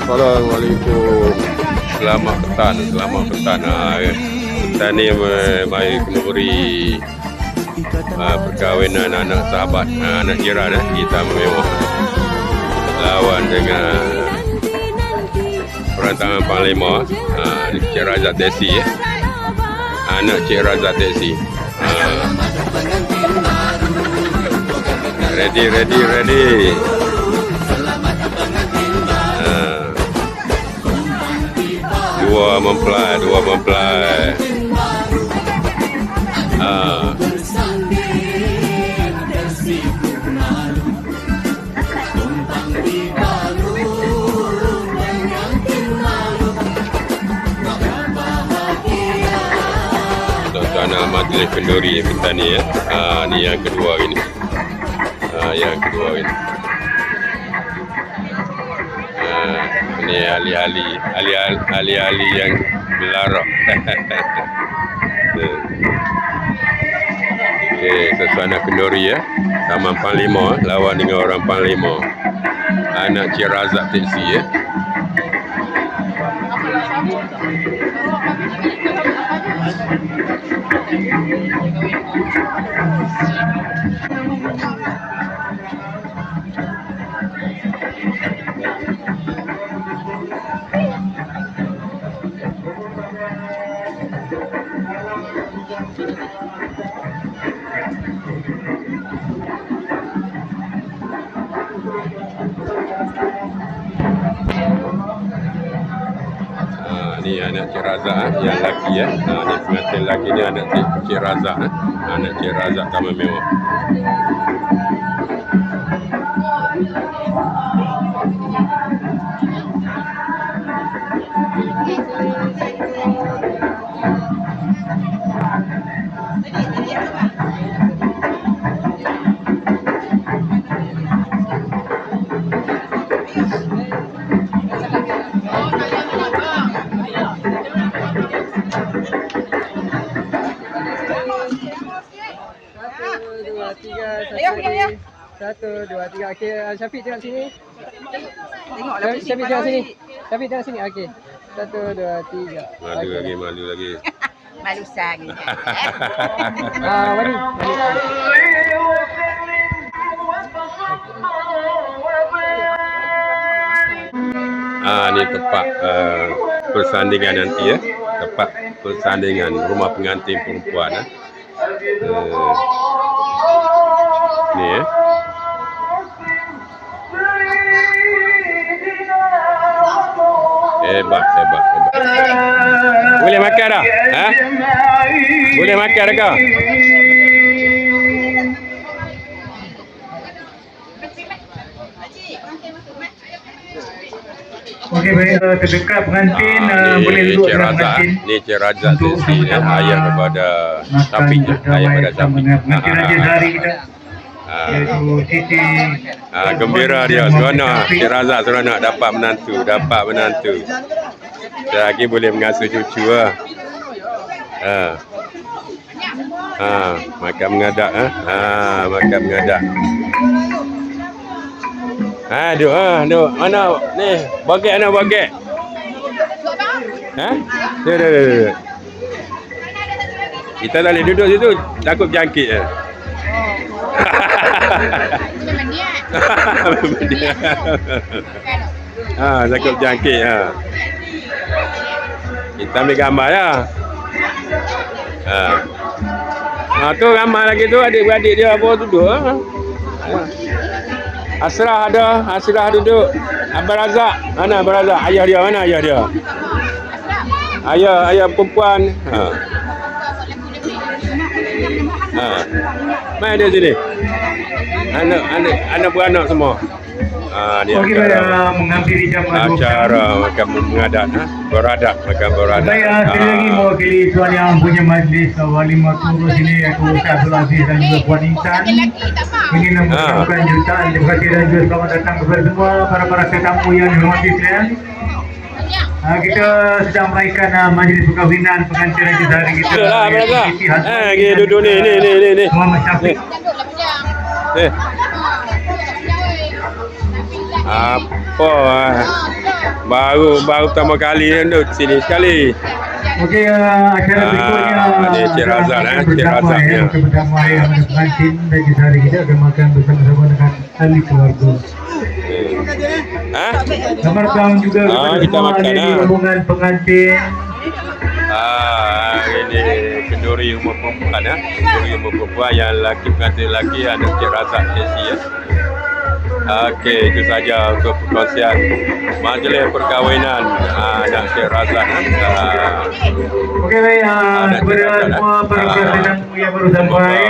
Assalamualaikum. Selamat petang. Kita ni mai kenduri perkahwinan anak sahabat, anak jiran kita mewah lawan dengan perantangan Panglima, Cik Razak Teksi anak Cik Razak Teksi. Ready. Dua mempelai. Suasana majlis kenduri kita ni ni yang kedua ini. Ini ahli-ahli yang belarak. Okey, suasana kenduri Taman Panglima lawan dengan orang Panglima. Anak Cik Razak Teksi Ni anak Cik Razak yang lelaki ni pengantin lelaki ni anak Cik Razak anak Cik Razak Taman Mewah. Satu, dua, tiga. Okey, Syafiq tengok sini. Tengoklah Syafiq tengok sini. Syafiq tengok sini. Okey. Satu, dua, tiga. Malu lagi. Malu sari. Mari. Ni tempat persandingan nanti tempat persandingan rumah pengantin perempuan ni hebat. Boleh makan dah? Boleh makan dah kau? Okey, baik, terdekat pengantin boleh duduk dengan pengantin. Ni Cik Razak Teksi ayah kepada Syafiq Pengantin Raja Sehari kita. Iaitu Siti. Gembira dia, seronok. Cik Razak seronok dapat menantu. Lagi boleh mengasuh cucu makan mengadak makan mengadak. Duk. Mana ni? Baget. Dia. Kita tak boleh duduk situ, takut jangkit takut jangkit Kita ambil gambar tu gambar lagi tu adik-beradik dia apa duduk Asrah duduk. Abang Razak, mana Abang Razak? Ayah dia, mana ayah dia? Ayah perempuan. Mana dia sini? Anak beranak semua. Dia Okey, mengakhiri jam 12. acara makan mengadat beradat. Saya sekali lagi mewakili tuan yang punya majlis walimah turun sini, iaitu Ustaz Abdul Aziz dan juga Puan Insan. Ingin mengucapkan jutaan terima kasih dan juga selamat datang kepada semua para tetamu yang dihormati sekalian. Kita sedang meraihkan majlis perkahwinan pengantin Raja Sehari kita. Kita duduk ni. Muhammad Syafiq. Apa Baru pertama kali duduk sini sekali. Okey, acara berikutnya ni Cik Razak, makan Cik bersama, Razak ni. makan bersama yang pengantin dan kita hari kita akan makan bersama-sama dengan ahli keluarga. Ha? Selamat datang juga kepada kita semua makan, ahli ah. rombongan pengantin. Ini kenduri rumah perempuan ya. Kenduri rumah perempuan yang lelaki pengantin lelaki ada Cik Razak Desi ya. Okey, itu saja untuk perkongsian majlis perkahwinan anak Cik Razak. Okey baik, kepada semua para pengantin yang baru sampai,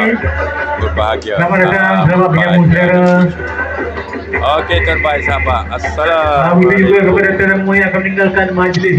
berbahagia. selamat datang, selamat menyambut saudara. Okey, terbaik sahabat. Begitu juga Assalamualaikum. kepada tetamu yang akan meninggalkan majlis.